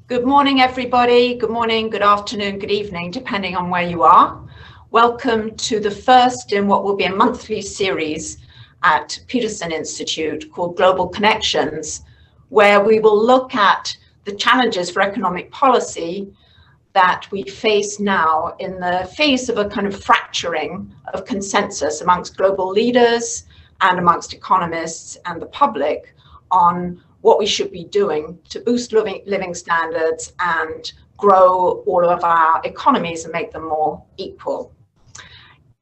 Good morning, everybody. Good morning, good afternoon, good evening, depending on where you are. Welcome to the first in what will be a monthly series at Peterson Institute called Global Connections, where we will look at the challenges for economic policy that we face now in the face of a kind of fracturing of consensus amongst global leaders and amongst economists and the public on what we should be doing to boost living standards and grow all of our economies and make them more equal.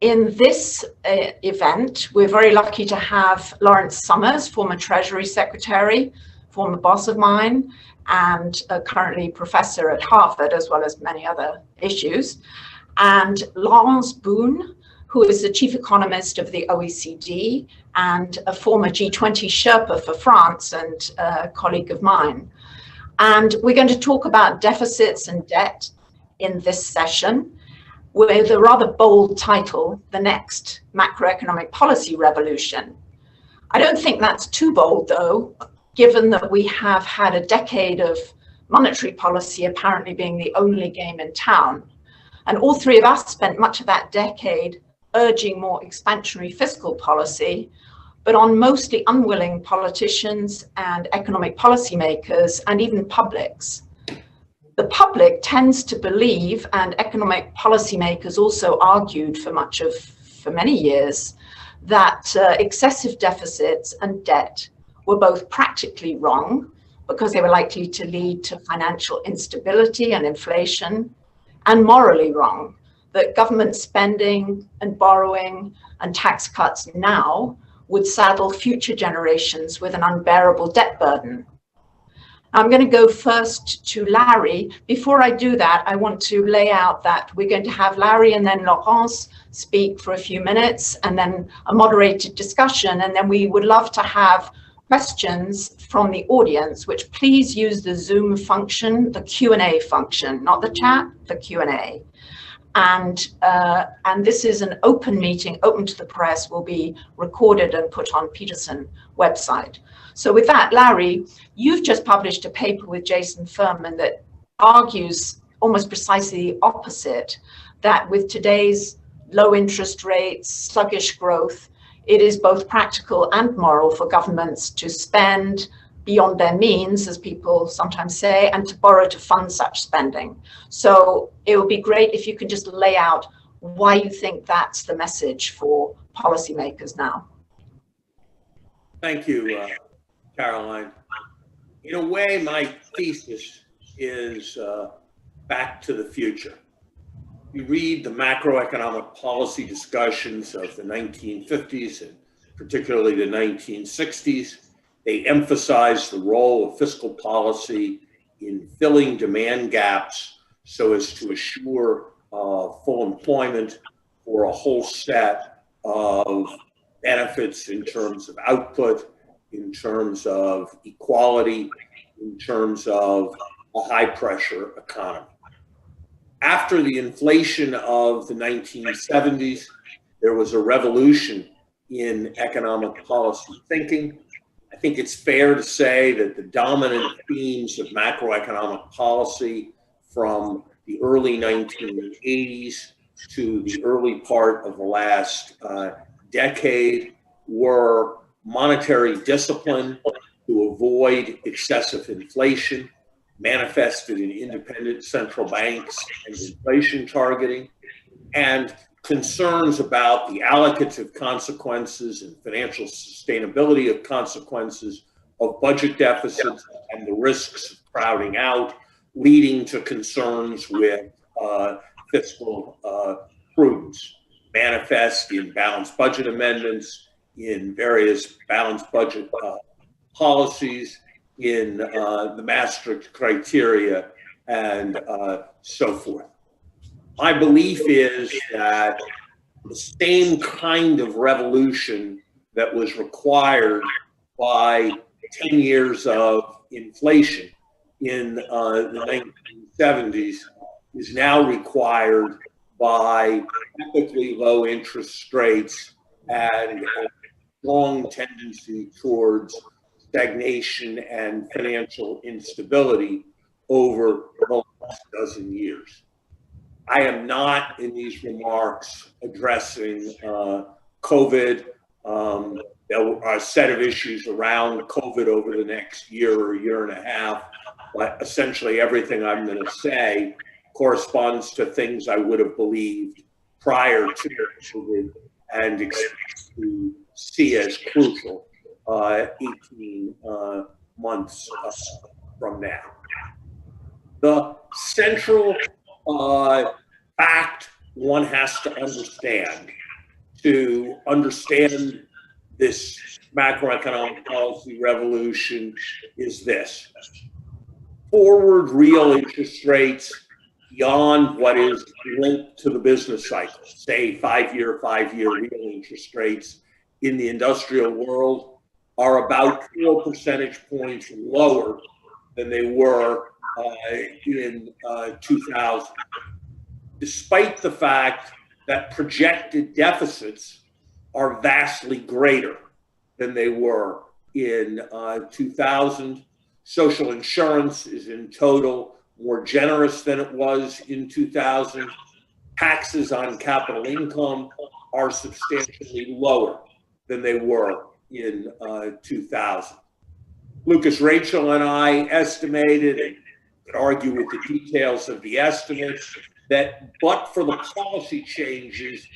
In this event, we're very lucky to have Laurence Summers, former Treasury Secretary, former boss of mine, and currently professor at Harvard, as well as many other issues, and Laurence Boone, who is the chief economist of the OECD and a former G20 Sherpa for France and a colleague of mine. And we're going to talk about deficits and debt in this session with a rather bold title, The Next Macroeconomic Policy Revolution. I don't think that's too bold, though, given that we have had a decade of monetary policy apparently being the only game in town. And all three of us spent much of that decade urging more expansionary fiscal policy, but on mostly unwilling politicians and economic policymakers and even publics. The public tends to believe, and economic policymakers also argued for many years, that excessive deficits and debt were both practically wrong because they were likely to lead to financial instability and inflation, and morally wrong, that government spending and borrowing and tax cuts now would saddle future generations with an unbearable debt burden. I'm going to go first to Larry. Before I do that, I want to lay out that we're going to have Larry and then Laurence speak for a few minutes, and then a moderated discussion, and then we would love to have questions from the audience, which please use the Zoom function, the Q&A function, not the chat, the Q&A. And this is an open meeting, open to the press, will be recorded and put on Peterson website. So with that, Larry, you've just published a paper with Jason Furman that argues almost precisely the opposite, that with today's low interest rates, sluggish growth, it is both practical and moral for governments to spend beyond their means, as people sometimes say, and to borrow to fund such spending. So it would be great if you could just lay out why you think that's the message for policymakers now. Thank you, Caroline. In a way, my thesis is back to the future. You read the macroeconomic policy discussions of the 1950s and particularly the 1960s. They emphasize the role of fiscal policy in filling demand gaps so as to assure full employment for a whole set of benefits in terms of output, in terms of equality, in terms of a high-pressure economy. After the inflation of the 1970s, there was a revolution in economic policy thinking. I think it's fair to say that the dominant themes of macroeconomic policy from the early 1980s to the early part of the last decade were monetary discipline to avoid excessive inflation, manifested in independent central banks and inflation targeting, and concerns about the allocative consequences and financial sustainability of consequences of budget deficits and the risks of crowding out, leading to concerns with fiscal prudence, manifest in balanced budget amendments, in various balanced budget policies, in the Maastricht criteria, and so forth. My belief is that the same kind of revolution that was required by 10 years of inflation in the 1970s is now required by epically low interest rates and a strong tendency towards stagnation and financial instability over the last dozen years. I am not in these remarks addressing COVID. There are a set of issues around COVID over the next year or year and a half, but essentially everything I'm going to say corresponds to things I would have believed prior to COVID and expect to see as crucial 18 months from now. The central fact one has to understand this macroeconomic policy revolution is this: forward real interest rates beyond what is linked to the business cycle, say five-year real interest rates in the industrial world, are about 4 percentage points lower than they were in 2000, despite the fact that projected deficits are vastly greater than they were in 2000. Social insurance is in total more generous than it was in 2000. Taxes on capital income are substantially lower than they were in 2000. Lucas, Rachel, and I estimated, and could argue with the details of the estimates, that but for the policy changes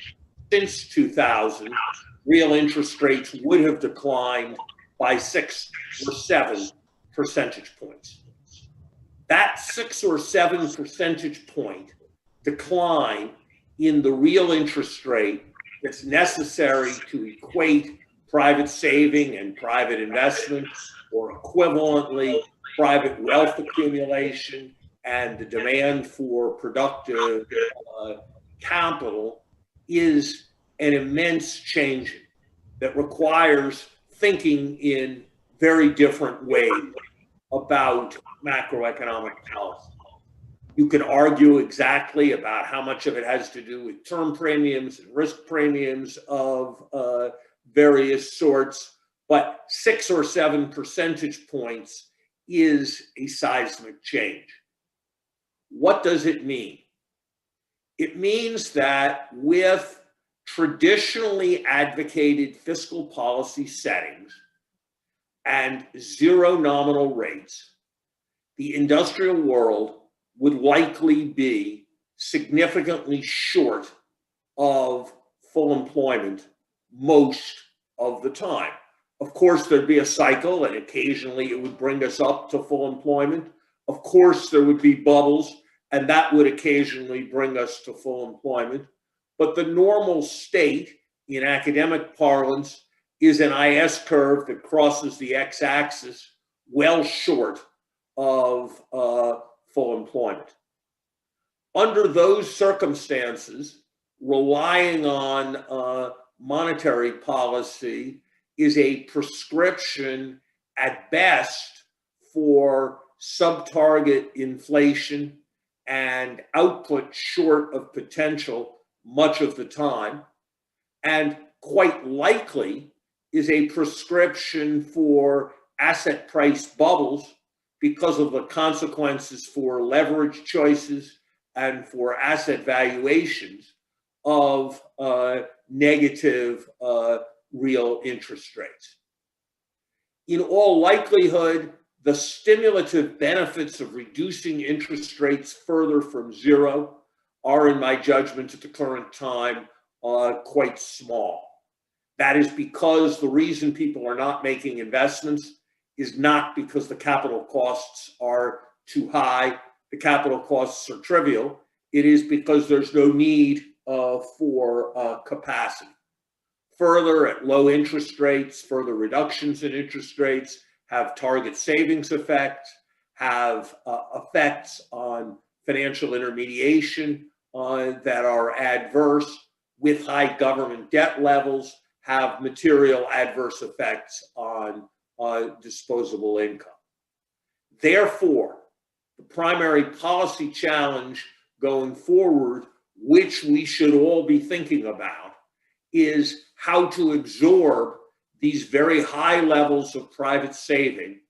since 2000, real interest rates would have declined by 6 or 7 percentage points. That 6 or 7 percentage point decline in the real interest rate that's necessary to equate private saving and private investment, or equivalently private wealth accumulation and the demand for productive capital, is an immense change that requires thinking in very different ways about macroeconomic policy. You can argue exactly about how much of it has to do with term premiums and risk premiums of various sorts, but 6 or 7 percentage points is a seismic change. What does it mean? It means that with traditionally advocated fiscal policy settings and zero nominal rates, the industrial world would likely be significantly short of full employment most of the time. Of course, there'd be a cycle, and occasionally it would bring us up to full employment. Of course, there would be bubbles, and that would occasionally bring us to full employment. But the normal state, in academic parlance, is an IS curve that crosses the x-axis well short of full employment. Under those circumstances, relying on monetary policy is a prescription at best for sub-target inflation and output short of potential much of the time, and quite likely is a prescription for asset price bubbles because of the consequences for leverage choices and for asset valuations of negative real interest rates. In all likelihood, the stimulative benefits of reducing interest rates further from zero are, in my judgment at the current time, quite small. That is because the reason people are not making investments is not because the capital costs are too high, the capital costs are trivial. It is because there's no need for capacity. Further, at low interest rates, further reductions in interest rates have target savings effects, have effects on financial intermediation that are adverse. With high government debt levels, have material adverse effects on disposable income. Therefore, the primary policy challenge going forward, which we should all be thinking about, is how to absorb these very high levels of private saving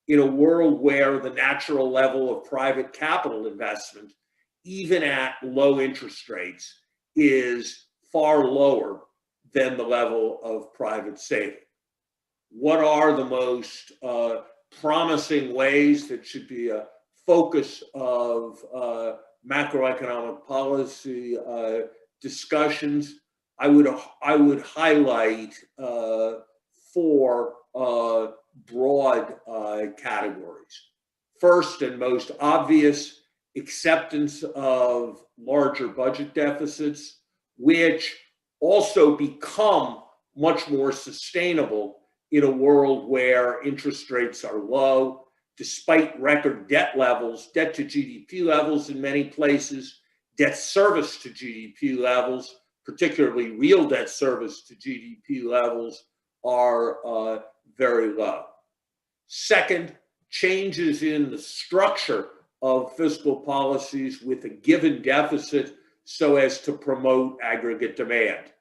in a world where the natural level of private capital investment, even at low interest rates, is far lower than the level of private saving. What are the most promising ways that should be a focus of macroeconomic policy discussions? I would highlight four broad categories. First and most obvious, acceptance of larger budget deficits, which also become much more sustainable in a world where interest rates are low, despite record debt levels, debt to GDP levels in many places, debt service to GDP levels, particularly real debt service to GDP levels, are very low. Second, changes in the structure of fiscal policies with a given deficit so as to promote aggregate demand.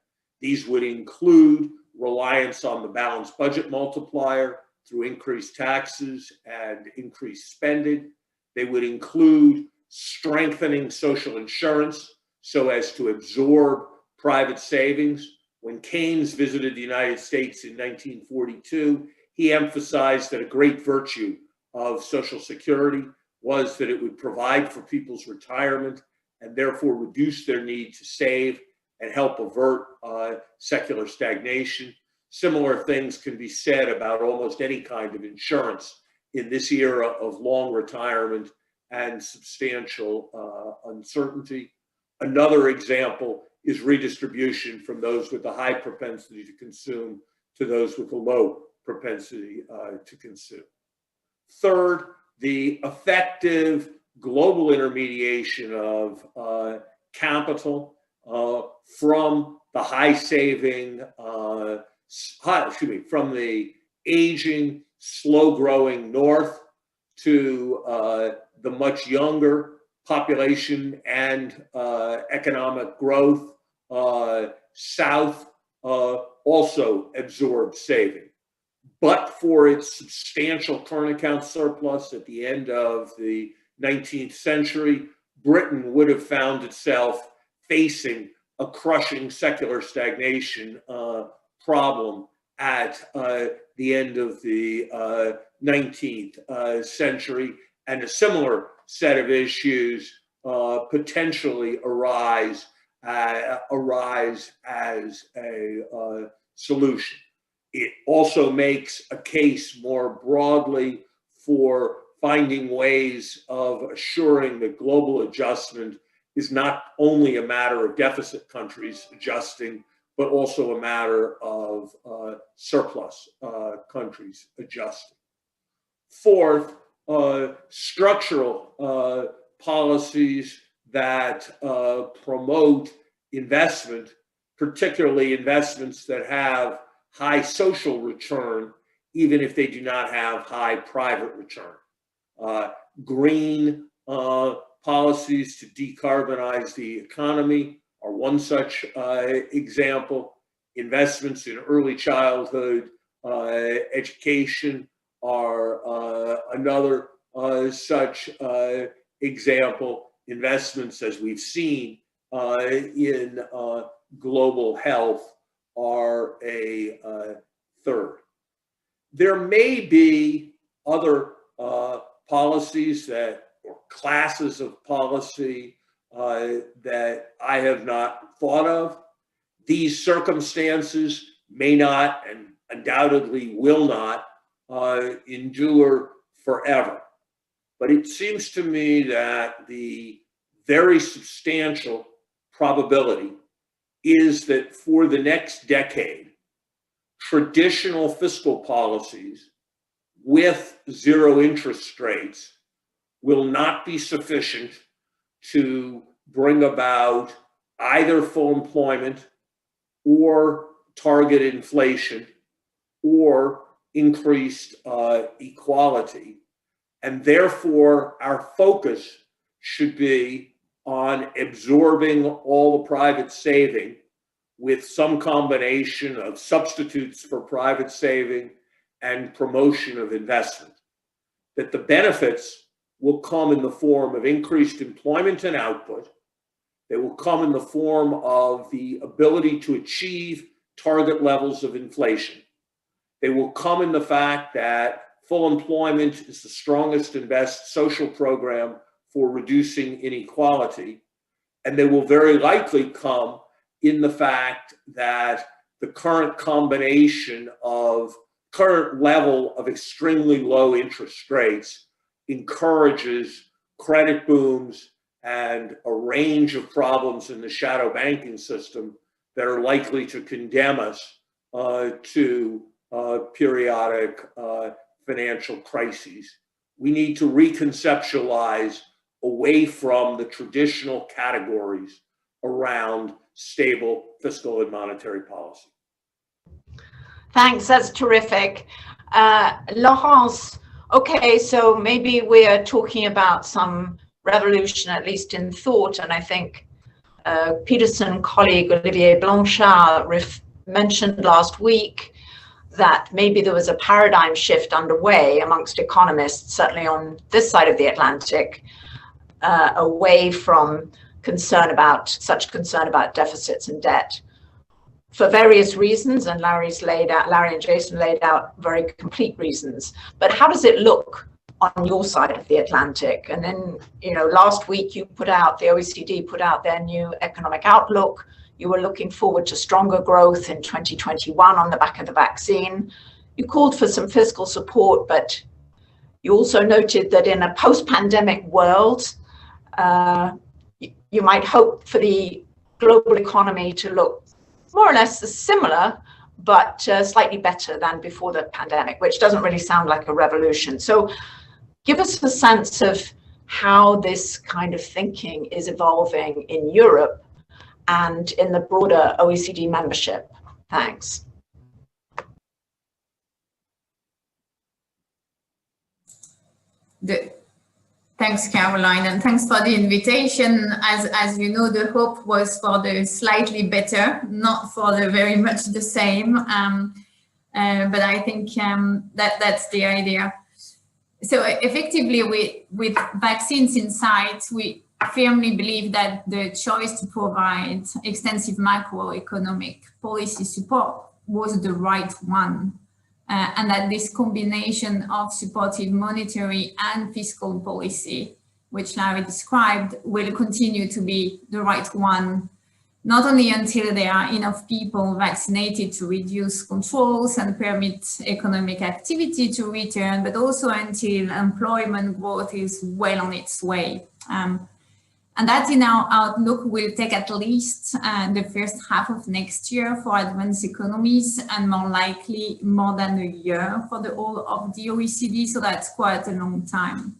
These would include reliance on the balanced budget multiplier through increased taxes and increased spending. They would include strengthening social insurance so as to absorb private savings. When Keynes visited the United States in 1942, he emphasized that a great virtue of Social Security was that it would provide for people's retirement and therefore reduce their need to save and help avert secular stagnation. Similar things can be said about almost any kind of insurance in this era of long retirement and substantial uncertainty. Another example is redistribution from those with a high propensity to consume to those with a low propensity to consume. Third, the effective global intermediation of capital from the high saving, from the aging, slow growing north to the much younger population and economic growth south also absorbed saving. But for its substantial current account surplus at the end of the 19th century, Britain would have found itself facing a crushing secular stagnation problem at the end of the 19th century, and a similar set of issues potentially arise as a solution. It also makes a case more broadly for finding ways of assuring that global adjustment is not only a matter of deficit countries adjusting, but also a matter of surplus countries adjusting. Fourth, structural policies that promote investment, particularly investments that have high social return, even if they do not have high private return. Green policies to decarbonize the economy are one such example. Investments in early childhood education are another such example. Investments, as we've seen in global health, are a third. There may be other policies or classes of policy that I have not thought of. These circumstances may not, and undoubtedly will not, endure forever. But it seems to me that the very substantial probability is that for the next decade, traditional fiscal policies with zero interest rates will not be sufficient to bring about either full employment or target inflation or increased equality. And therefore, our focus should be on absorbing all the private saving with some combination of substitutes for private saving and promotion of investment. that the benefits will come in the form of increased employment and output. They will come in the form of the ability to achieve target levels of inflation. They will come in the fact that full employment is the strongest and best social program for reducing inequality. And they will very likely come in the fact that the current level of extremely low interest rates encourages credit booms and a range of problems in the shadow banking system that are likely to condemn us to periodic financial crises. We need to reconceptualize away from the traditional categories around stable fiscal and monetary policy. Thanks, that's terrific. Laurence, okay, so maybe we're talking about some revolution, at least in thought, and I think Peterson colleague Olivier Blanchard mentioned last week that maybe there was a paradigm shift underway amongst economists, certainly on this side of the Atlantic, away from concern about deficits and debt for various reasons, and Larry and Jason laid out very complete reasons. But how does it look on your side of the Atlantic? And then, last week the OECD put out their new economic outlook. You were looking forward to stronger growth in 2021 on the back of the vaccine. You called for some fiscal support, but you also noted that in a post-pandemic world, you might hope for the global economy to look more or less similar, but slightly better than before the pandemic, which doesn't really sound like a revolution. So give us a sense of how this kind of thinking is evolving in Europe and in the broader OECD membership. Thanks. Thanks, Caroline, and thanks for the invitation. As you know, the hope was for the slightly better, not for the very much the same. But I think that's the idea. So effectively, with vaccines in sight, we firmly believe that the choice to provide extensive macroeconomic policy support was the right one. And that this combination of supportive monetary and fiscal policy, which Larry described, will continue to be the right one, not only until there are enough people vaccinated to reduce controls and permit economic activity to return, but also until employment growth is well on its way. And that in our outlook will take at least the first half of next year for advanced economies, and more likely more than a year for the whole of the OECD. So that's quite a long time.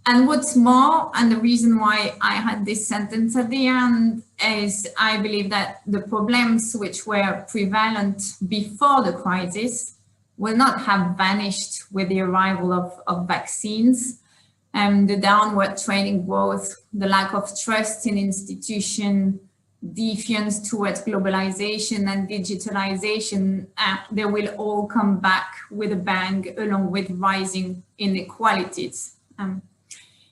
And what's more, and the reason why I had this sentence at the end, is I believe that the problems which were prevalent before the crisis will not have vanished with the arrival of vaccines. The downward trending growth, the lack of trust in institutions, defiance towards globalization and digitalization, they will all come back with a bang, along with rising inequalities.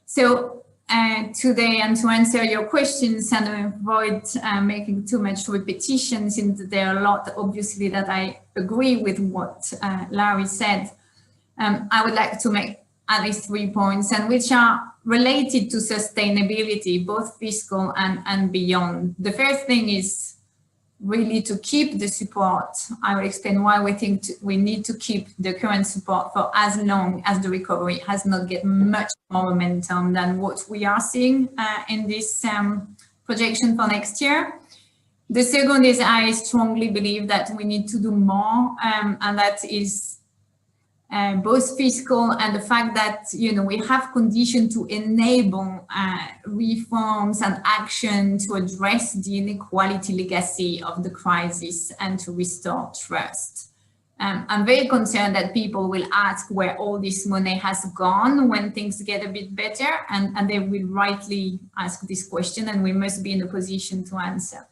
So today, and to answer your questions and avoid making too much repetition, since there are a lot, obviously, that I agree with what Larry said, I would like to make at least 3 points, and which are related to sustainability, both fiscal and beyond. The first thing is really to keep the support. I will explain why we think we need to keep the current support for as long as the recovery has not get much more momentum than what we are seeing in this projection for next year. The second is I strongly believe that we need to do more, and that is both fiscal and the fact that, we have conditions to enable reforms and action to address the inequality legacy of the crisis and to restore trust. I'm very concerned that people will ask where all this money has gone when things get a bit better, and they will rightly ask this question, and we must be in a position to answer.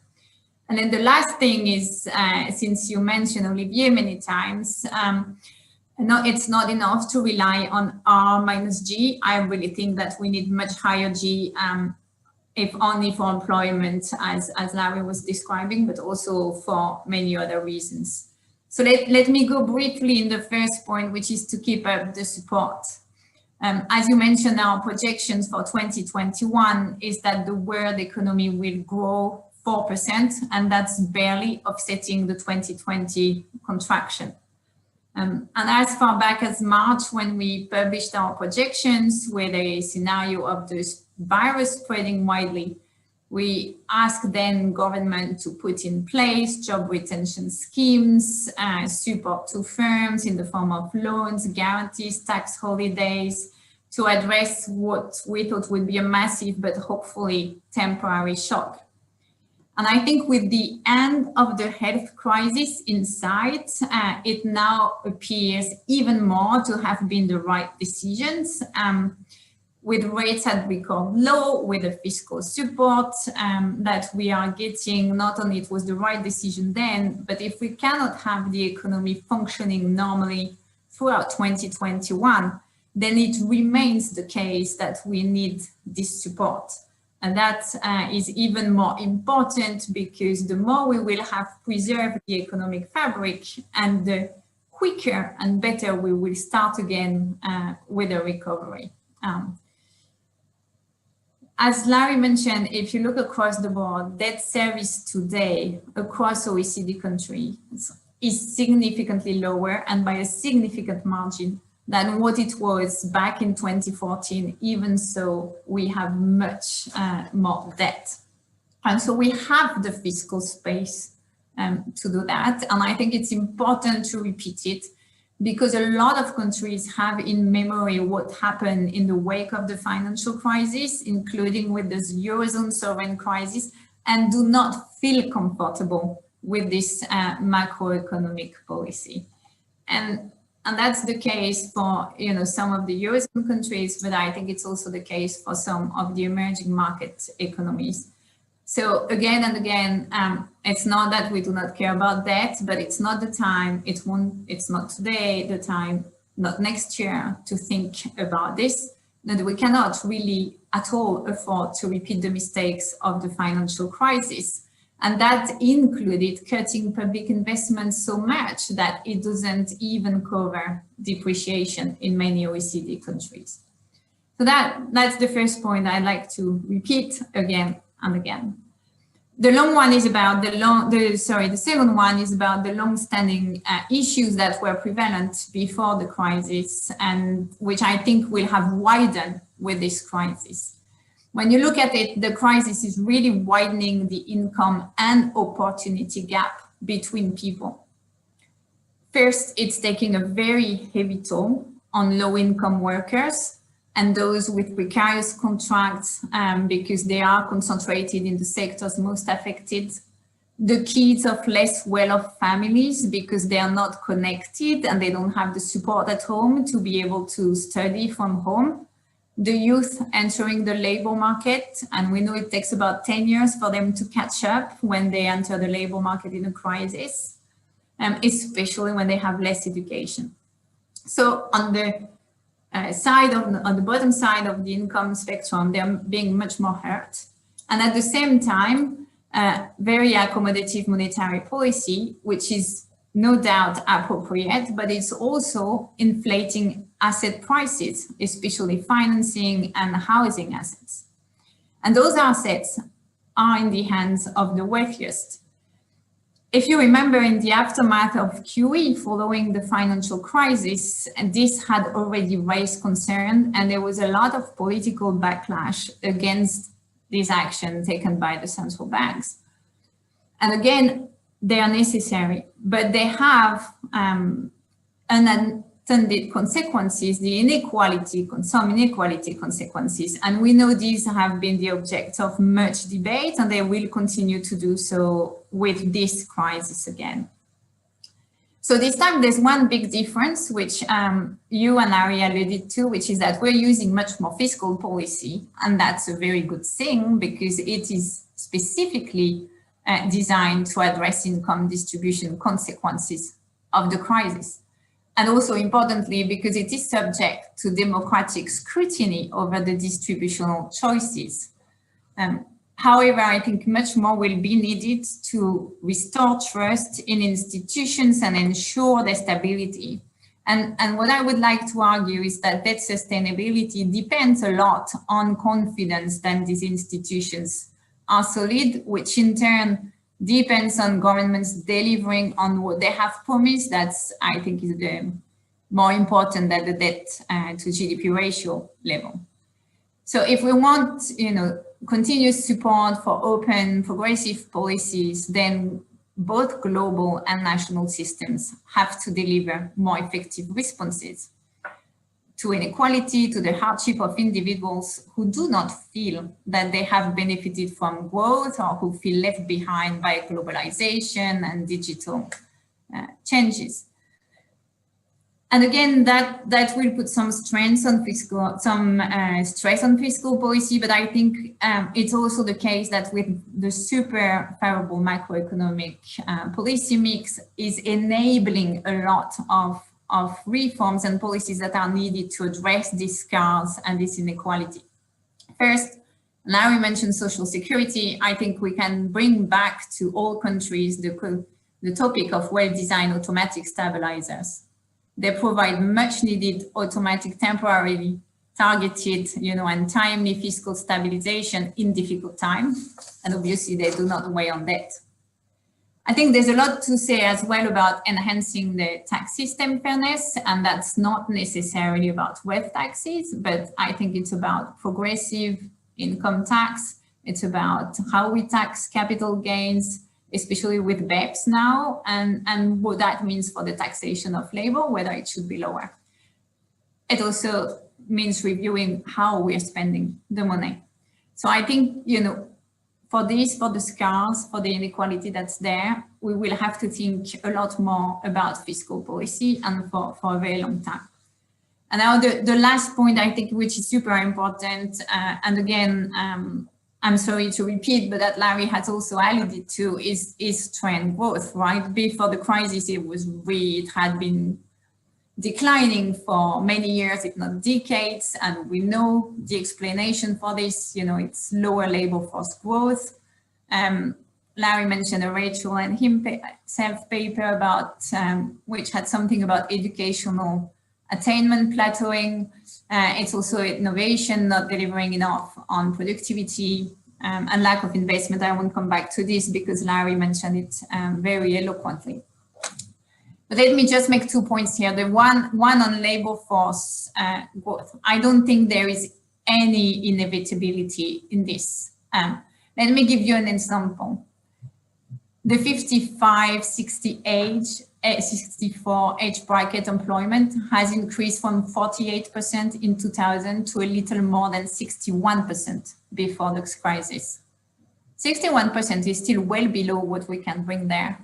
And then the last thing is, since you mentioned Olivier many times, No, it's not enough to rely on R minus G. I really think that we need much higher G, if only for employment, as Larry was describing, but also for many other reasons. So let me go briefly in the first point, which is to keep up the support. As you mentioned, our projections for 2021 is that the world economy will grow 4%, and that's barely offsetting the 2020 contraction. And as far back as March, when we published our projections with a scenario of this virus spreading widely, we asked then government to put in place job retention schemes, support to firms in the form of loans, guarantees, tax holidays, to address what we thought would be a massive but hopefully temporary shock. And I think with the end of the health crisis in sight, it now appears even more to have been the right decisions, with rates at record low, with the fiscal support that we are getting. Not only it was the right decision then, but if we cannot have the economy functioning normally throughout 2021, then it remains the case that we need this support. And that is even more important because the more we will have preserved the economic fabric, and the quicker and better we will start again with a recovery. As Larry mentioned, if you look across the board, debt service today across OECD countries is significantly lower, and by a significant margin, than what it was back in 2014, even so we have much more debt. And so we have the fiscal space to do that. And I think it's important to repeat it, because a lot of countries have in memory what happened in the wake of the financial crisis, including with this Eurozone sovereign crisis, and do not feel comfortable with this macroeconomic policy. And that's the case for some of the Eurozone countries, but I think it's also the case for some of the emerging market economies. So again and again, it's not that we do not care about debt, but it's not the time, it's not today the time, not next year, to think about this, that we cannot really at all afford to repeat the mistakes of the financial crisis. And that included cutting public investment so much that it doesn't even cover depreciation in many OECD countries. So that's the first point I'd like to repeat again and again. The long one is about the second one is about the long-standing issues that were prevalent before the crisis, and which I think will have widened with this crisis. When you look at it, the crisis is really widening the income and opportunity gap between people. First, it's taking a very heavy toll on low-income workers and those with precarious contracts, because they are concentrated in the sectors most affected. The kids of less well-off families, because they are not connected and they don't have the support at home to be able to study from home. The youth entering the labor market, and we know it takes about 10 years for them to catch up when they enter the labor market in a crisis, especially when they have less education. So on the on the bottom side of the income spectrum, they're being much more hurt. And at the same time, very accommodative monetary policy, which is no doubt appropriate, but it's also inflating asset prices, especially financing and housing assets. And those assets are in the hands of the wealthiest. If you remember, in the aftermath of QE following the financial crisis, and this had already raised concern, and there was a lot of political backlash against this action taken by the central banks. And again, they are necessary, but they have unintended consequences, some inequality consequences. And we know these have been the object of much debate, and they will continue to do so with this crisis again. So this time there's one big difference, which you and Ari alluded to, which is that we're using much more fiscal policy. And that's a very good thing, because it is specifically designed to address income distribution consequences of the crisis. And also importantly, because it is subject to democratic scrutiny over the distributional choices. However, I think much more will be needed to restore trust in institutions and ensure their stability. And what I would like to argue is that that sustainability depends a lot on confidence that these institutions are solid, which in turn depends on governments delivering on what they have promised. That's, I think, is the more important than the debt to GDP ratio level. So if we want, continuous support for open, progressive policies, then both global and national systems have to deliver more effective responses to inequality, to the hardship of individuals who do not feel that they have benefited from growth or who feel left behind by globalization and digital changes. And again, that will put some stress on fiscal policy, but I think it's also the case that with the super favorable macroeconomic policy mix is enabling a lot of reforms and policies that are needed to address these scars and this inequality. First, Larry mentioned social security. I think we can bring back to all countries the topic of well-designed automatic stabilizers. They provide much needed automatic, temporarily targeted, and timely fiscal stabilization in difficult times. And obviously they do not weigh on debt. I think there's a lot to say as well about enhancing the tax system fairness, and that's not necessarily about wealth taxes, but I think it's about progressive income tax. It's about how we tax capital gains, especially with BEPS now, and what that means for the taxation of labor, whether it should be lower. It also means reviewing how we're spending the money. So I think, for the scars, for the inequality that's there, we will have to think a lot more about fiscal policy and for a very long time. And now the last point, I think, which is super important, and again, I'm sorry to repeat, but that Larry has also alluded to is trend growth, right? Before the crisis, it had been declining for many years, if not decades, and we know the explanation for this. It's lower labor force growth. Larry mentioned a Rachel and himself paper about which had something about educational attainment plateauing. It's also innovation not delivering enough on productivity and lack of investment. I won't come back to this because Larry mentioned it very eloquently. But let me just make 2 points here. The one on labor force growth. I don't think there is any inevitability in this. Let me give you an example. The 65-64 age bracket employment has increased from 48% in 2000 to a little more than 61% before the crisis. 61% is still well below what we can bring there.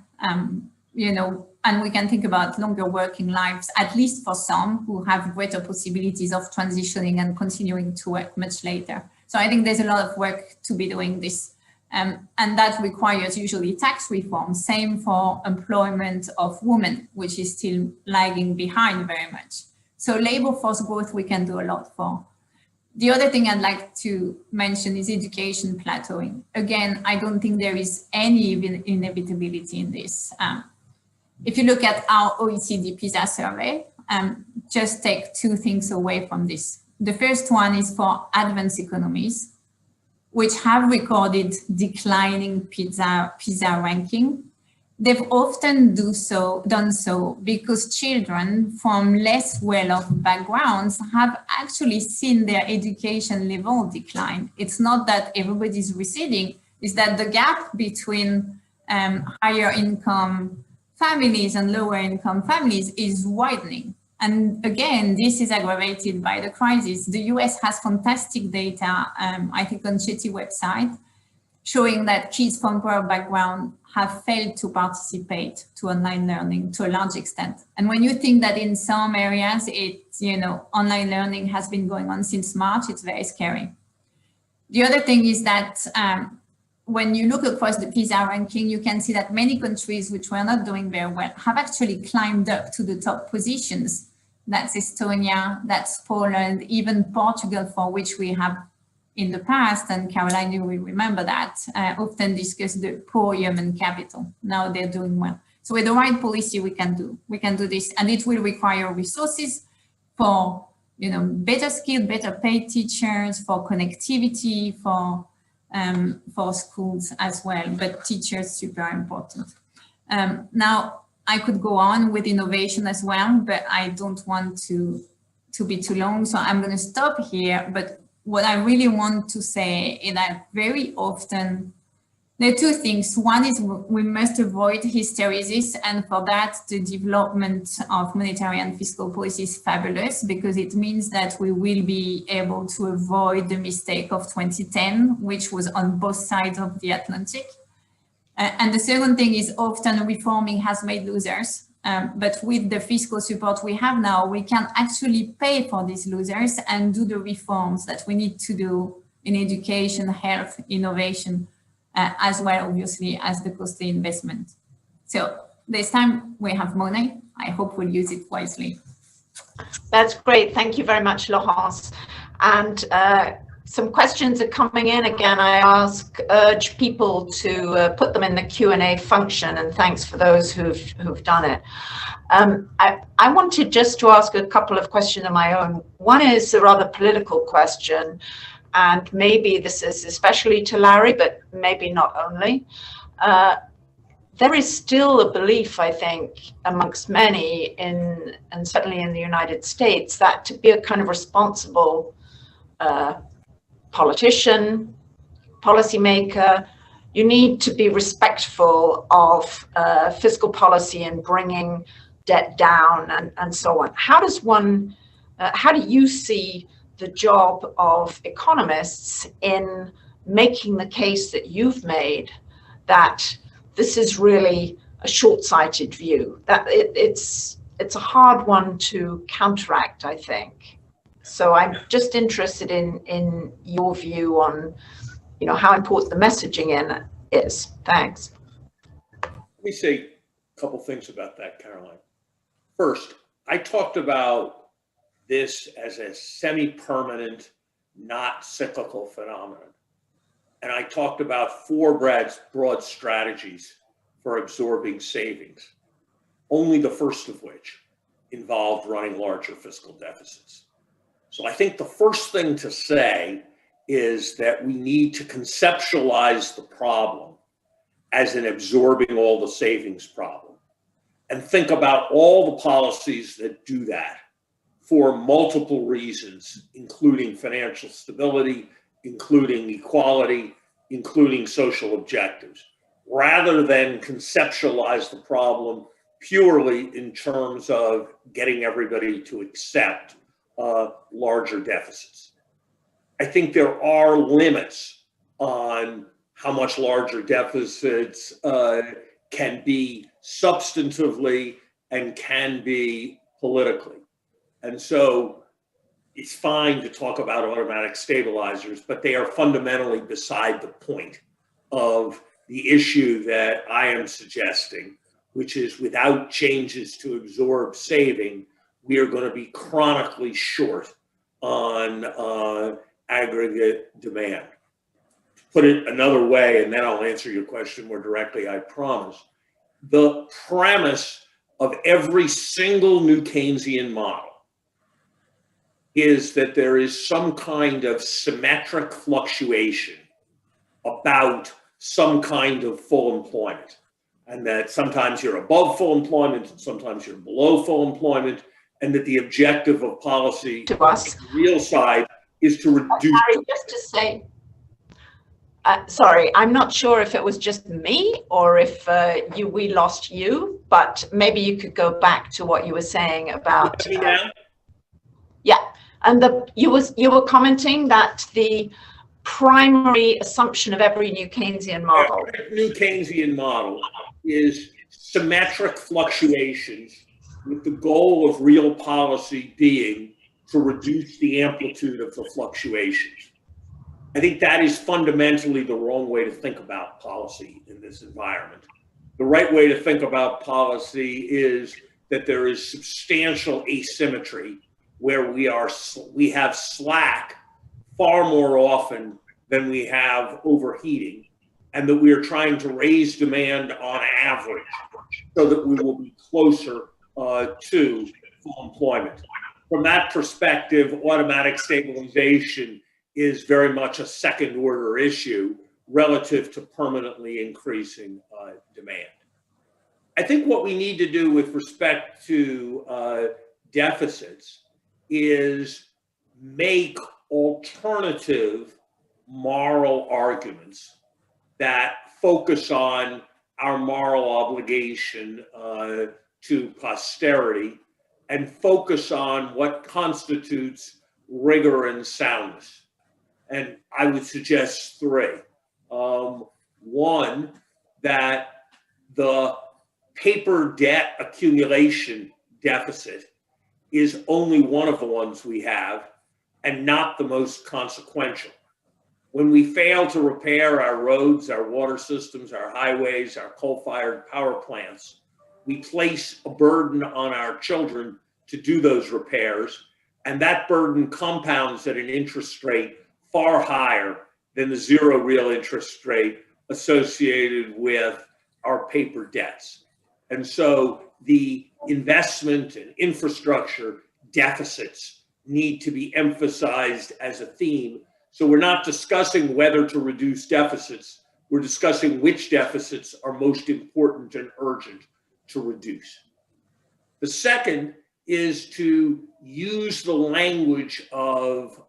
And we can think about longer working lives, at least for some who have greater possibilities of transitioning and continuing to work much later. So I think there's a lot of work to be doing this. And that requires usually tax reform, same for employment of women, which is still lagging behind very much. So labor force growth, we can do a lot for. The other thing I'd like to mention is education plateauing. Again, I don't think there is any inevitability in this. If you look at our OECD PISA survey, just take 2 things away from this. The first one is for advanced economies, which have recorded declining PISA ranking. They've often done so because children from less well-off backgrounds have actually seen their education level decline. It's not that everybody's receding, it's that the gap between higher income families and lower income families is widening. And again, this is aggravated by the crisis. The US has fantastic data, I think on Chetty website, showing that kids from poor background have failed to participate to online learning to a large extent. And when you think that in some areas, online learning has been going on since March, it's very scary. The other thing is that when you look across the PISA ranking, you can see that many countries which were not doing very well have actually climbed up to the top positions. That's Estonia, that's Poland, even Portugal, for which we have in the past, and Caroline, you will remember that, often discussed the poor human capital. Now they're doing well. So with the right policy, we can do this, and it will require resources for, you know, better skilled, better paid teachers, for connectivity, for schools as well, but teachers super important. Now I could go on with innovation as well, but I don't want to be too long, so I'm going to stop here. But what I really want to say is that very often there are two things. One is we must avoid hysteresis, and for that the development of monetary and fiscal policy is fabulous, because it means that we will be able to avoid the mistake of 2010, which was on both sides of the Atlantic. And the second thing is often reforming has made losers, but with the fiscal support we have now, we can actually pay for these losers and do the reforms that we need to do in education, health, innovation, as well, obviously, as the costly investment. So this time we have money. I hope we'll use it wisely. That's great. Thank you very much, Laurence. And some questions are coming in. Again, I urge people to put them in the Q&A function, and thanks for those who've done it. I wanted just to ask a couple of questions of my own. One is a rather political question, and maybe this is especially to Larry, but maybe not only. There is still a belief, I think, amongst many, and certainly in the United States, that to be a kind of responsible politician, policymaker, you need to be respectful of fiscal policy and bringing debt down and so on. How does one, how do you see the job of economists in making the case that you've made that this is really a short-sighted view, that it's a hard one to counteract, I think. So I'm just interested in your view on, you know, how important the messaging in is. Thanks. Let me say a couple things about that, Caroline. First, I talked about this as a semi-permanent, not cyclical phenomenon. And I talked about four broad strategies for absorbing savings, only the first of which involved running larger fiscal deficits. So I think the first thing to say is that we need to conceptualize the problem as an absorbing all the savings problem, and think about all the policies that do that for multiple reasons, including financial stability, including equality, including social objectives, rather than conceptualize the problem purely in terms of getting everybody to accept larger deficits. I think there are limits on how much larger deficits can be substantively and can be politically. And so it's fine to talk about automatic stabilizers, but they are fundamentally beside the point of the issue that I am suggesting, which is without changes to absorb saving, we are going to be chronically short on aggregate demand. To put it another way, and then I'll answer your question more directly, I promise. The premise of every single new Keynesian model is that there is some kind of symmetric fluctuation about some kind of full employment, and that sometimes you're above full employment and sometimes you're below full employment, and that the objective of policy to us, on the real side, is to reduce. Harry, just to say, sorry, I'm not sure if it was just me or if we lost you, but maybe you could go back to what you were saying about. Yeah, and you were commenting that the primary assumption of every new Keynesian model. Every new Keynesian model is symmetric fluctuations, with the goal of real policy being to reduce the amplitude of the fluctuations. I think that is fundamentally the wrong way to think about policy in this environment. The right way to think about policy is that there is substantial asymmetry where we have slack far more often than we have overheating, and that we are trying to raise demand on average so that we will be closer to full employment. From that perspective, automatic stabilization is very much a second order issue relative to permanently increasing demand. I think what we need to do with respect to deficits is make alternative moral arguments that focus on our moral obligation to posterity and focus on what constitutes rigor and soundness. And I would suggest three. One, that the paper debt accumulation deficit is only one of the ones we have and not the most consequential. When we fail to repair our roads, our water systems, our highways, our coal-fired power plants, we place a burden on our children to do those repairs, and that burden compounds at an interest rate far higher than the zero real interest rate associated with our paper debts. And so the investment and infrastructure deficits need to be emphasized as a theme. So we're not discussing whether to reduce deficits, we're discussing which deficits are most important and urgent to reduce. The second is to use the language of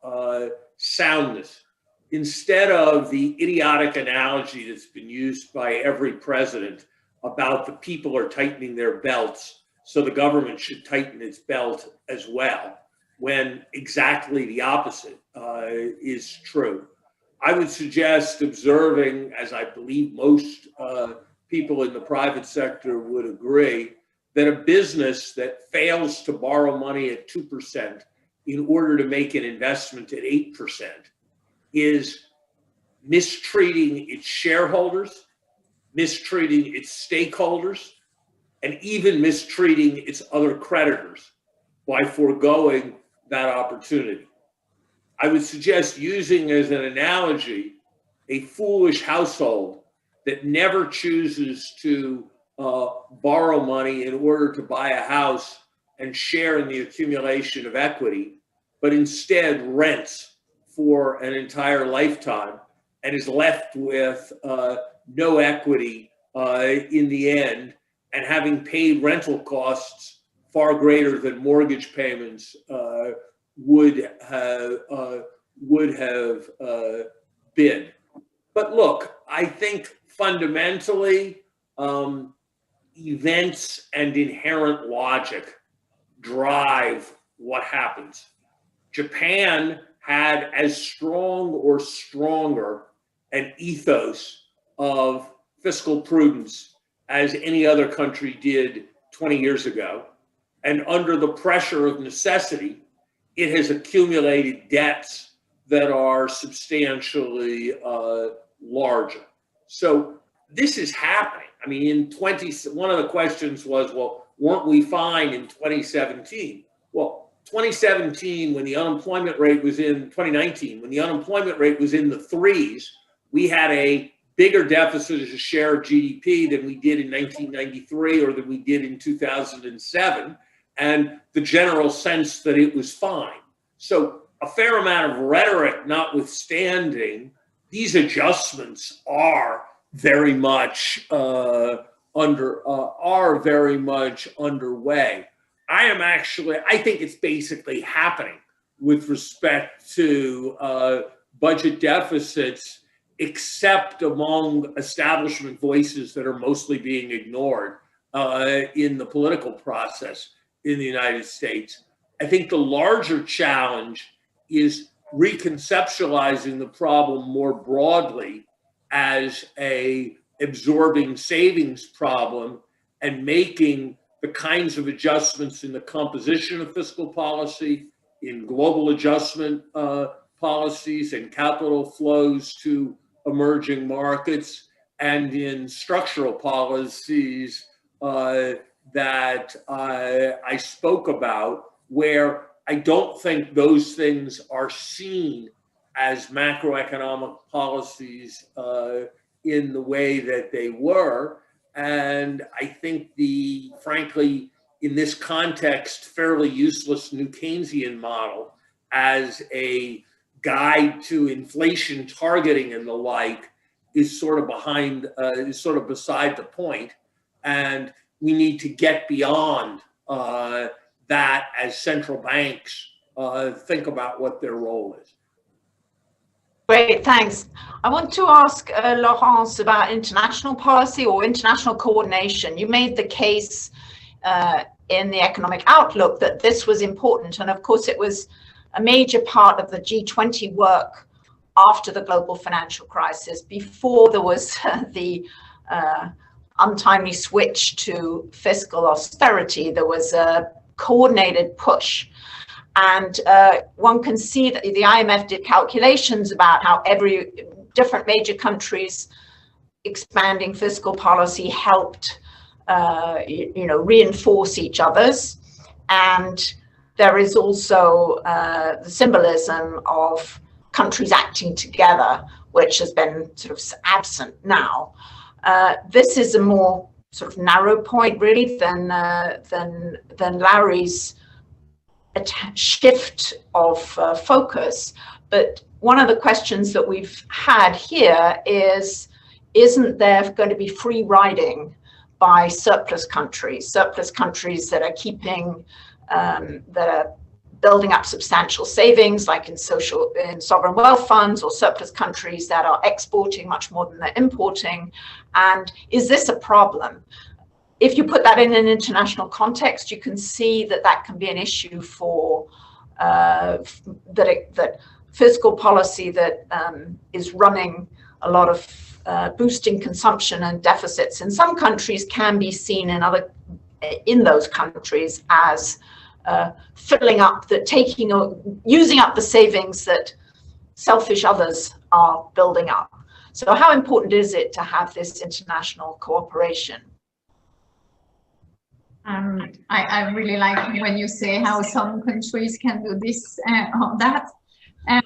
soundness instead of the idiotic analogy that's been used by every president about the people are tightening their belts, so the government should tighten its belt as well, when exactly the opposite is true. I would suggest observing, as I believe most people in the private sector would agree, that a business that fails to borrow money at 2% in order to make an investment at 8% is mistreating its shareholders, mistreating its stakeholders, and even mistreating its other creditors by foregoing that opportunity. I would suggest using as an analogy a foolish household that never chooses to borrow money in order to buy a house and share in the accumulation of equity, but instead rents for an entire lifetime and is left with no equity in the end, and having paid rental costs far greater than mortgage payments would have been. But look, I think fundamentally events and inherent logic drive what happens. Japan had as strong or stronger an ethos of fiscal prudence as any other country did 20 years ago. And under the pressure of necessity, it has accumulated debts that are substantially larger. So this is happening. I mean, one of the questions was, well, weren't we fine in 2017? Well, 2017, when the unemployment rate was in 2019, when the unemployment rate was in the threes, we had a bigger deficit as a share of GDP than we did in 1993 or than we did in 2007, and the general sense that it was fine. So a fair amount of rhetoric notwithstanding, these adjustments are very much underway. I think it's basically happening with respect to budget deficits, except among establishment voices that are mostly being ignored in the political process in the United States. I think the larger challenge is reconceptualizing the problem more broadly as a absorbing savings problem and making the kinds of adjustments in the composition of fiscal policy, in global adjustment policies and capital flows to emerging markets, and in structural policies that I spoke about, where I don't think those things are seen as macroeconomic policies in the way that they were. And I think frankly, in this context, fairly useless New Keynesian model as a guide to inflation targeting and the like is sort of beside the point. And we need to get beyond that as central banks think about what their role is. Great, thanks. I want to ask Laurence about international policy or international coordination. You made the case in the economic outlook that this was important. And of course, it was a major part of the G20 work after the global financial crisis, before there was the untimely switch to fiscal austerity. There was a coordinated push. And one can see that the IMF did calculations about how every different major countries expanding fiscal policy helped, reinforce each other's. And there is also the symbolism of countries acting together, which has been sort of absent now. This is a more sort of narrow point, really, than Larry's shift of focus. But one of the questions that we've had here is, isn't there going to be free riding by surplus countries that are keeping, that are building up substantial savings, like in sovereign wealth funds, or surplus countries that are exporting much more than they're importing? And is this a problem? If you put that in an international context, you can see that that can be an issue for that fiscal policy that is running a lot of boosting consumption and deficits in some countries can be seen in those countries as filling up using up the savings that selfish others are building up. So how important is it to have this international cooperation? I really like when you say how some countries can do this or that. I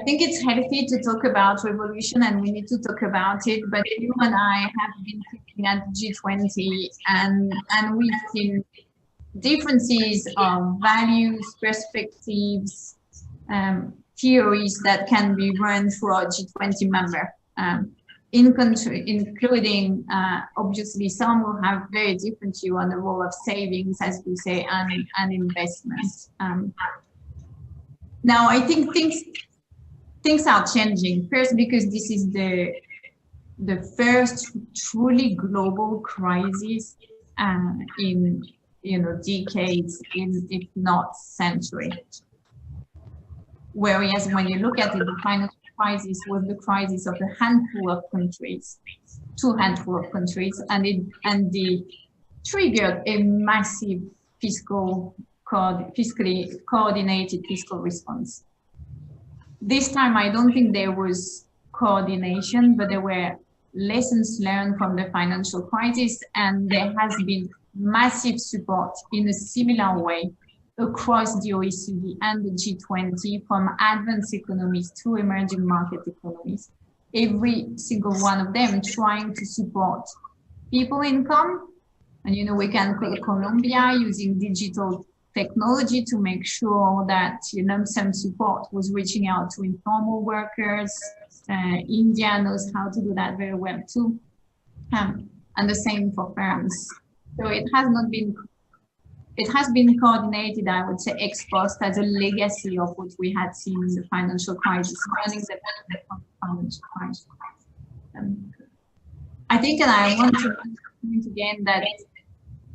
think it's healthy to talk about revolution, and we need to talk about it. But you and I have been looking at G20, and we've seen differences of values, perspectives, theories that can be run through our G20 member. Including obviously some will have very different view on the role of savings, as we say, and investments. Now, I think things are changing. First, because this is the first truly global crisis in decades, if not century. Whereas when you look at it, the financial crisis was the crisis of a handful of countries, two handful of countries, and it triggered a massive fiscally coordinated fiscal response. This time, I don't think there was coordination, but there were lessons learned from the financial crisis, and there has been massive support in a similar way across the OECD and the G20, from advanced economies to emerging market economies, every single one of them trying to support people income. And we can call Colombia using digital technology to make sure that some support was reaching out to informal workers. India knows how to do that very well too, and the same for firms. So it has been coordinated, I would say, ex post, as a legacy of what we had seen in the financial crisis, running the financial crisis. I think, and I want to point again, that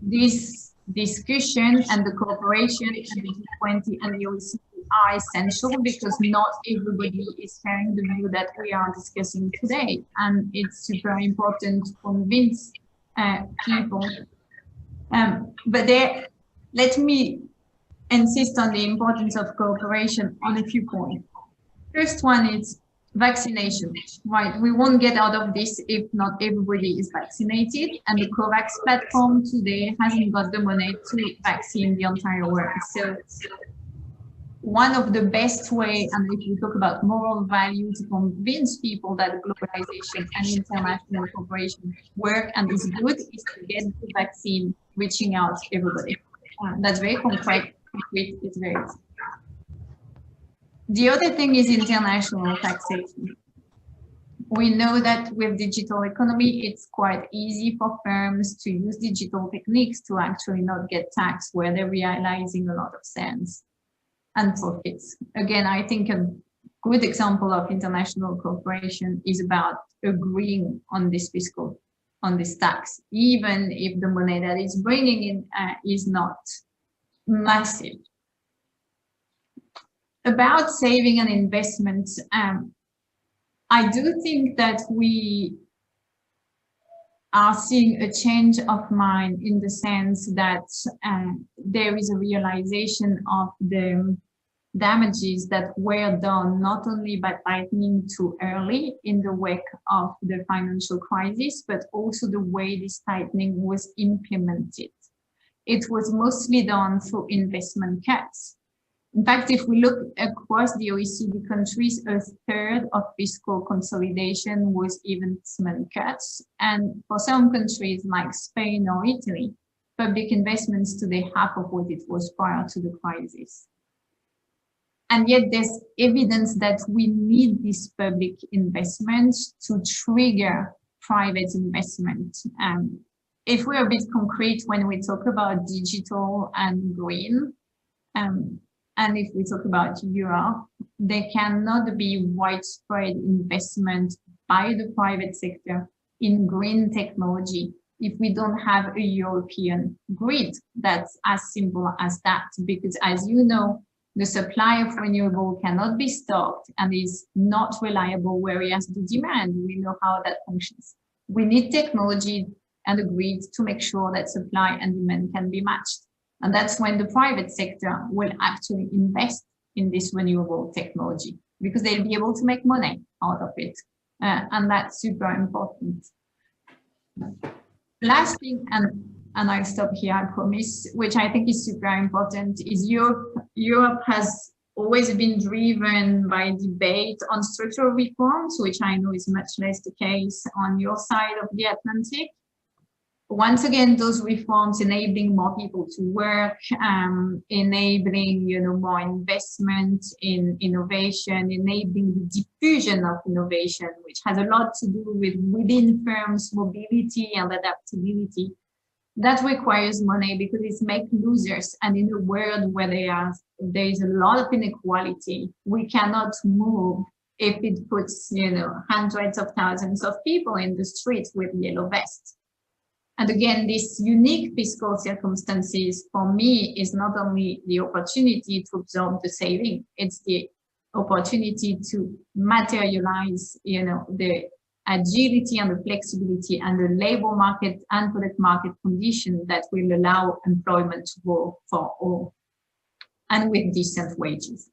this discussion and the cooperation and the G20 and the OECD are essential, because not everybody is sharing the view that we are discussing today. And it's super important to convince people. But let me insist on the importance of cooperation on a few points. First one is vaccination, right? We won't get out of this if not everybody is vaccinated, and the COVAX platform today hasn't got the money to vaccine the entire world. So one of the best way, and if we talk about moral value, to convince people that globalization and international cooperation work and is good, is to get the vaccine reaching out to everybody. That's very concrete, it's very easy. The other thing is international taxation. We know that with digital economy, it's quite easy for firms to use digital techniques to actually not get taxed where they're realizing a lot of sense and profits. Again, I think a good example of international cooperation is about agreeing on this on this tax, even if the money that it's bringing in is not massive. About saving and investment, I do think that we are seeing a change of mind in the sense that there is a realization of the damages that were done not only by tightening too early in the wake of the financial crisis, but also the way this tightening was implemented. It was mostly done through investment cuts. In fact, if we look across the OECD countries, a third of fiscal consolidation was investment cuts. And for some countries like Spain or Italy, public investments today half of what it was prior to the crisis. And yet there's evidence that we need this public investment to trigger private investment. If we're a bit concrete when we talk about digital and green, and if we talk about Europe, there cannot be widespread investment by the private sector in green technology if we don't have a European grid. That's as simple as that, because as you know, the supply of renewable cannot be stopped and is not reliable, whereas the demand, we know how that functions. We need technology and a grid to make sure that supply and demand can be matched. And that's when the private sector will actually invest in this renewable technology because they'll be able to make money out of it. And that's super important. Last thing, and I'll stop here, I promise, which I think is super important, is Europe has always been driven by debate on structural reforms, which I know is much less the case on your side of the Atlantic. Once again, those reforms enabling more people to work, enabling more investment in innovation, enabling the diffusion of innovation, which has a lot to do with within firms mobility and adaptability. That requires money because it's make losers, and in a world where there is a lot of inequality, we cannot move if it puts hundreds of thousands of people in the streets with yellow vests. And again, this unique fiscal circumstances for me is not only the opportunity to absorb the saving, it's the opportunity to materialize, the agility and the flexibility and the labor market and product market condition that will allow employment to grow for all and with decent wages.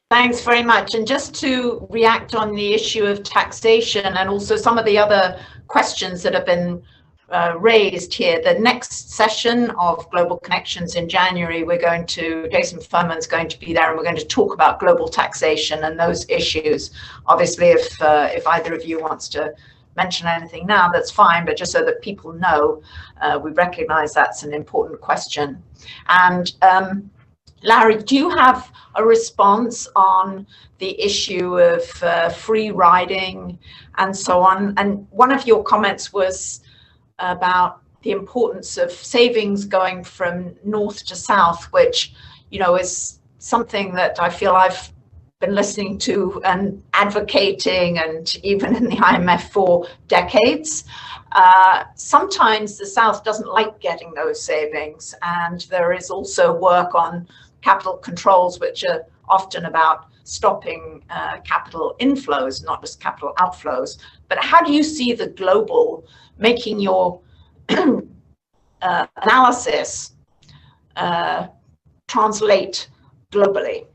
Thanks very much. And just to react on the issue of taxation and also some of the other questions that have been raised here, the next session of Global Connections in January, Jason Furman's going to be there, and we're going to talk about global taxation and those issues. Obviously, if either of you wants to mention anything now, that's fine, but just so that people know, we recognize that's an important question. And Larry, do you have a response on the issue of free riding and so on? And one of your comments was about the importance of savings going from north to south, which, is something that I feel I've been listening to and advocating, and even in the IMF for decades. Sometimes the South doesn't like getting those savings, and there is also work on capital controls, which are often about stopping capital inflows, not just capital outflows. But how do you see the global making your analysis translate globally?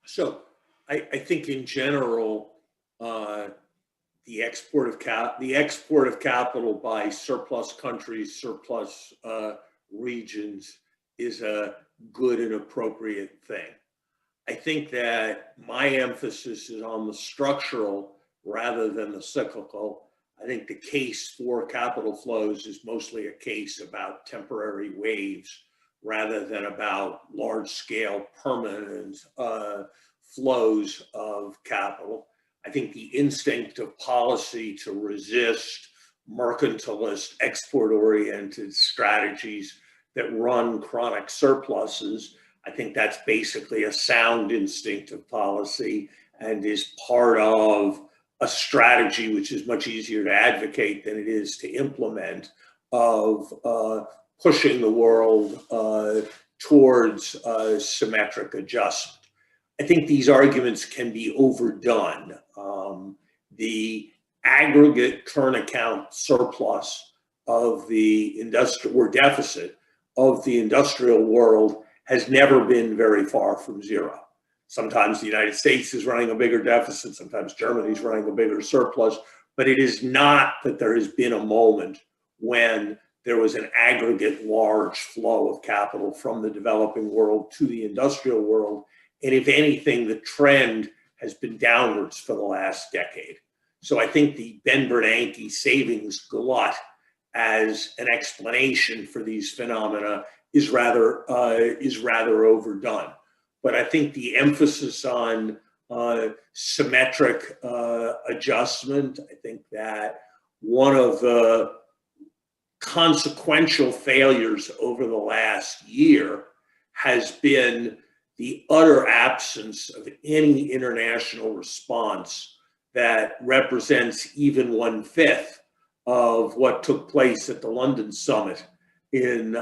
So I think in general, the export of capital by surplus countries, surplus regions is a good and appropriate thing. I think that my emphasis is on the structural rather than the cyclical. I think the case for capital flows is mostly a case about temporary waves rather than about large-scale permanent flows of capital. I think the instinct of policy to resist mercantilist, export-oriented strategies that run chronic surpluses, I think that's basically a sound instinct of policy and is part of a strategy which is much easier to advocate than it is to implement, of pushing the world towards symmetric adjustment. I think these arguments can be overdone. The aggregate current account surplus of the industrial or deficit of the industrial world has never been very far from zero. Sometimes the United States is running a bigger deficit, sometimes Germany is running a bigger surplus, but it is not that there has been a moment when there was an aggregate large flow of capital from the developing world to the industrial world. And if anything, the trend has been downwards for the last decade. So I think the Ben Bernanke savings glut as an explanation for these phenomena is rather overdone. But I think the emphasis on symmetric adjustment, I think that one of the consequential failures over the last year has been the utter absence of any international response that represents even 1/5 of what took place at the London summit in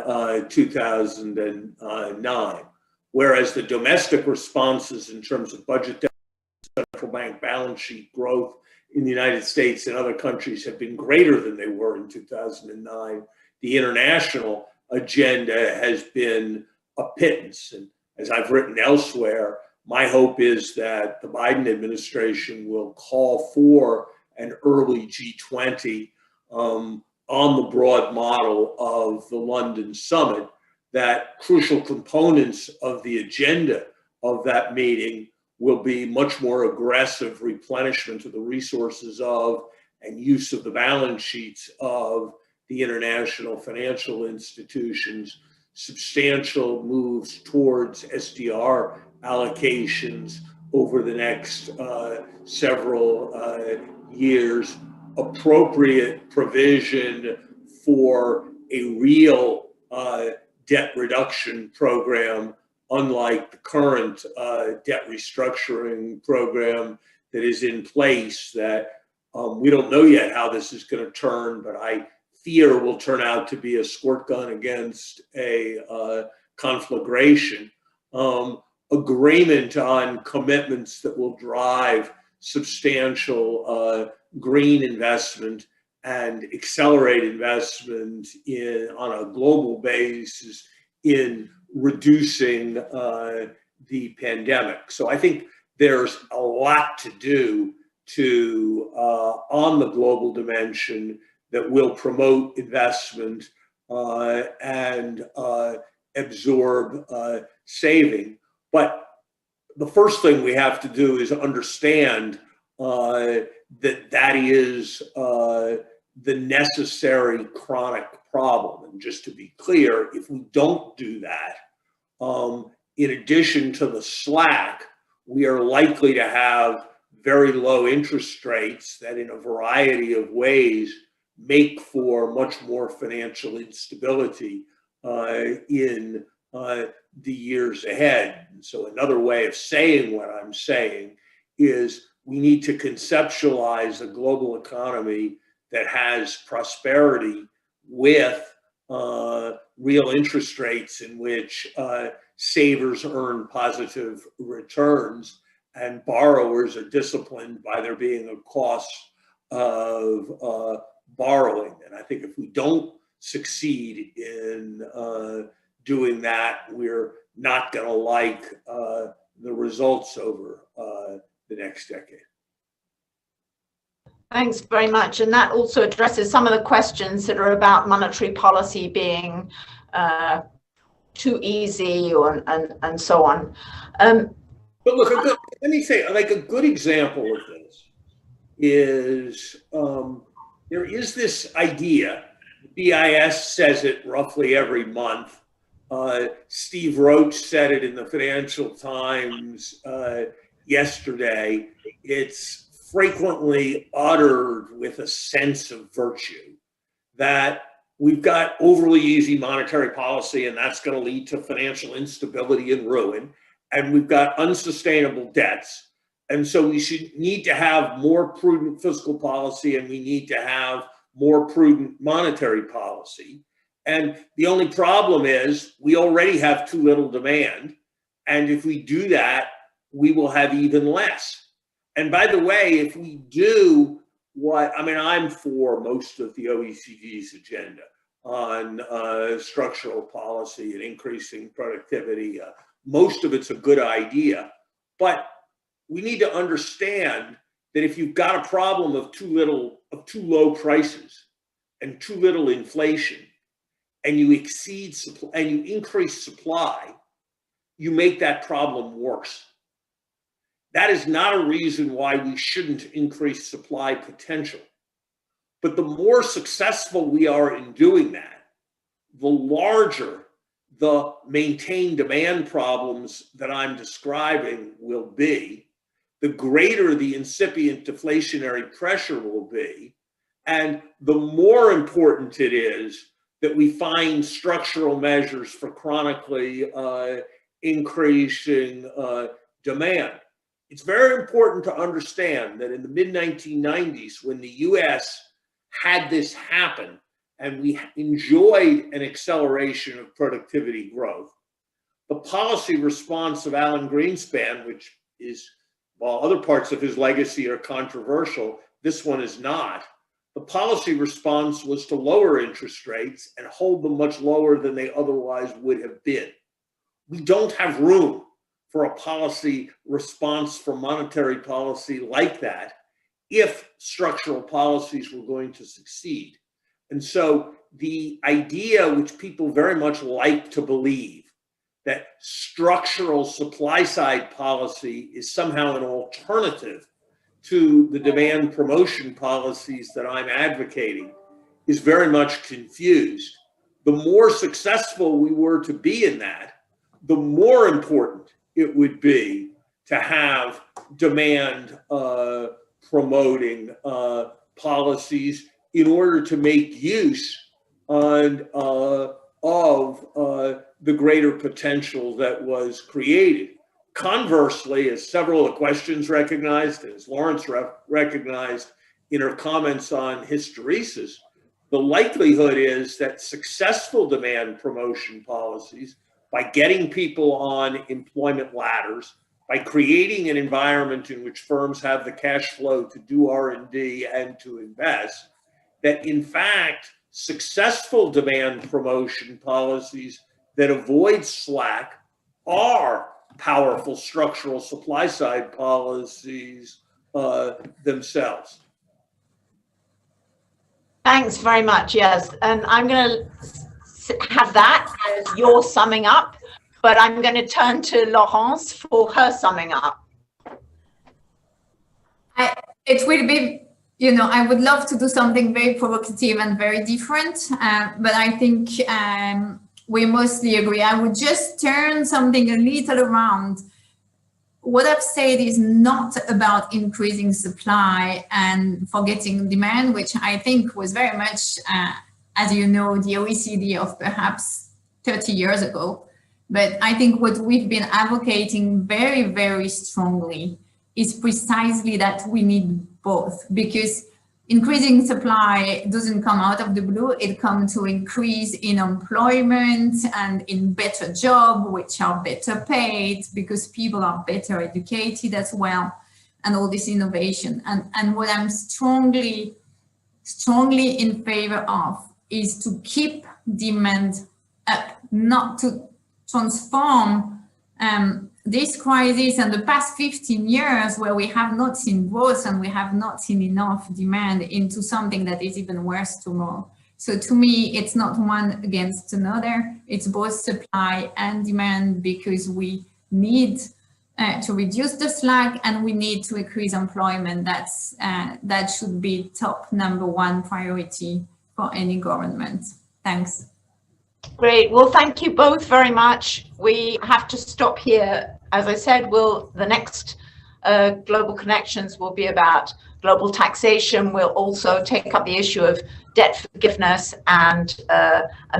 2009. Whereas the domestic responses in terms of budget deficit, central bank balance sheet growth in the United States and other countries have been greater than they were in 2009, the international agenda has been a pittance. And as I've written elsewhere, my hope is that the Biden administration will call for an early G20 on the broad model of the London summit, that crucial components of the agenda of that meeting will be much more aggressive replenishment of the resources of and use of the balance sheets of the international financial institutions, substantial moves towards SDR allocations over the next several years, appropriate provision for a real debt reduction program, unlike the current debt restructuring program that is in place, that we don't know yet how this is going to turn, but I fear will turn out to be a squirt gun against a conflagration. Agreement on commitments that will drive substantial green investment and accelerate investment on a global basis in reducing the pandemic. So I think there's a lot to do on the global dimension that will promote investment and absorb saving. But the first thing we have to do is understand that is the necessary chronic problem. And just to be clear, if we don't do that, in addition to the slack, we are likely to have very low interest rates that in a variety of ways make for much more financial instability in the years ahead. And so another way of saying what I'm saying is we need to conceptualize a global economy that has prosperity with real interest rates in which savers earn positive returns and borrowers are disciplined by there being a cost of borrowing. And I think if we don't succeed in doing that, we're not going to like the results over the next decade. Thanks very much. And that also addresses some of the questions that are about monetary policy being too easy and so on. But look, let me say, like a good example of this is there is this idea, BIS says it roughly every month. Steve Roach said it in the Financial Times yesterday. It's frequently uttered with a sense of virtue that we've got overly easy monetary policy and that's going to lead to financial instability and ruin. And we've got unsustainable debts. And so we need to have more prudent fiscal policy and we need to have more prudent monetary policy. And the only problem is we already have too little demand. And if we do that, we will have even less. And by the way, if we do I'm for most of the OECD's agenda on structural policy and increasing productivity. Most of it's a good idea, but we need to understand that if you've got a problem of too low prices and too little inflation, and you increase supply, you make that problem worse. That is not a reason why we shouldn't increase supply potential. But the more successful we are in doing that, the larger the maintained demand problems that I'm describing will be, the greater the incipient deflationary pressure will be, and the more important it is that we find structural measures for chronically increasing demand. It's very important to understand that in the mid-1990s, when the US had this happen and we enjoyed an acceleration of productivity growth, the policy response of Alan Greenspan, which is, while other parts of his legacy are controversial, this one is not. The policy response was to lower interest rates and hold them much lower than they otherwise would have been. We don't have room for a policy response for monetary policy like that if structural policies were going to succeed. And so the idea, which people very much like to believe, that structural supply side policy is somehow an alternative to the demand promotion policies that I'm advocating, is very much confused. The more successful we were to be in that, the more important it would be to have demand promoting policies in order to make use of the greater potential that was created. Conversely, as several of the questions recognized, as Laurence recognized in her comments on hysteresis, the likelihood is that successful demand promotion policies, by getting people on employment ladders, by creating an environment in which firms have the cash flow to do R&D and to invest, that in fact, successful demand promotion policies that avoid slack are powerful structural supply side policies themselves. Thanks very much. Yes, and I'm going to have that as your summing up, but I'm going to turn to Laurence for her summing up. It will be, I would love to do something very provocative and very different, but I think we mostly agree. I would just turn something a little around. What I've said is not about increasing supply and forgetting demand, which I think was very much, as you know, the OECD of perhaps 30 years ago. But I think what we've been advocating very, very strongly is precisely that we need both, because increasing supply doesn't come out of the blue. It comes to increase in employment and in better jobs, which are better paid because people are better educated as well, and all this innovation. And what I'm strongly in favor of is to keep demand up, not to transform this crisis and the past 15 years where we have not seen growth and we have not seen enough demand into something that is even worse tomorrow. So to me, it's not one against another. It's both supply and demand, because we need to reduce the slack and we need to increase employment. That should be top #1 priority for any government. Thanks. Great. Well, thank you both very much. We have to stop here. As I said, the next Global Connections will be about global taxation. We'll also take up the issue of debt forgiveness and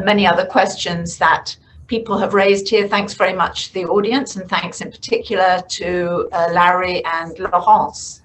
many other questions that people have raised here. Thanks very much to the audience, and thanks in particular to Larry and Laurence.